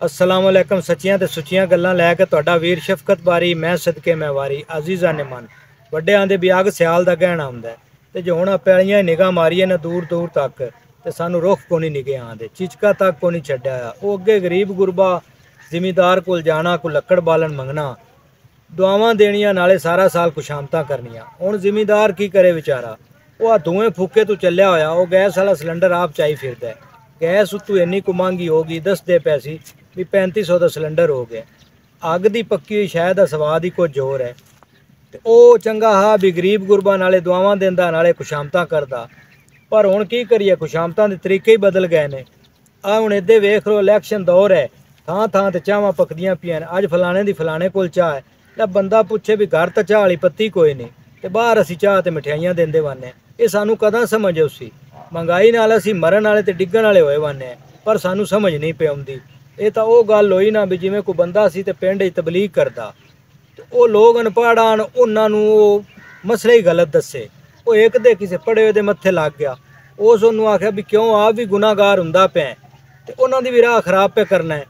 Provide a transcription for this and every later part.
अस्सलाम वालेकुम। सच्चियां ते सुच्चियां गल्लां लैके तुहाडा वीर शफकत बारी मैं सदके मैं वारी अजीज़ा ने मन वड्डे आंदे भी अग सियाल दा गहना हुंदा ते जो हुण पैलियां निगाह मारीए ना दूर दूर तक ते सानू रुख कोनी निगे आंदे चिचका तक कोनी छड्डिया ओ अगे गरीब गुरबा जिमीदार कोल जाना को लक्कड़ बालन मंगना दुआवां देनियां नाले सारा साल खुशामतां करनियां। हुण जिमीदार की करे बेचारा वो धुएं फूके तो चलिया होया वो गैस वाला सिलेंडर आप चाई फिरदा गैस उत्तू इन्नी को महंगी होगी दसदे पैसी भी 3500 का सिलेंडर हो गया। अग की पक्की हुई शायद का स्वाद ही कुछ जोर है तो वो चंगा हा भी गरीब गुरबा नाले दुआवां देंदा नाले खुशामतां करदा। पर हुण की करिए खुशामतां दे तरीके ही बदल गए ने। आ हुण इदे वेख लो इलैक्शन दौर है थां थां ते चावां पकदियां पियां अज फलाने दी फलाने कोल चाह है तां बंदा पुछे भी घर तां चाह वाली पत्ती कोई नहीं ते बाहर असीं चाह ते मिठाइयां देंदे वाने। ये सानू कदां समझ उसी महंगाई नाल असीं मरन वाले ते डिग्गण वाले होए वाने पर सानू समझ नहीं पे आउंदी। ये तो वो गल हुई ना भी जिमें कोई बंदा सी ते पिंड तबलीग करता तो वो लोग अनपढ़ आन उन्होंने मसले ही गलत दसे वो एक दे किसी पढ़े हुए मत्थे लग गया उस उन्होंने आख्या भी क्यों आप भी गुनाहगार हुंदा पे तो उन्होंने भी राह खराब पे करना है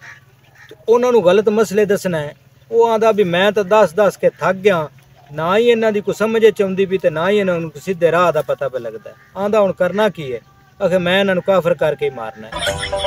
तो उन्होंने गलत मसले दसना है। वो आंदा भी मैं तो दस दस के थक गया ना ही इन्हों की कोई समझ चाहती भी तो ना ही इन्होंने सीधे राह का पता पे लगता है। आंदा हुण करना की है आखे मैं इन्होंने काफर करके ही मारना है।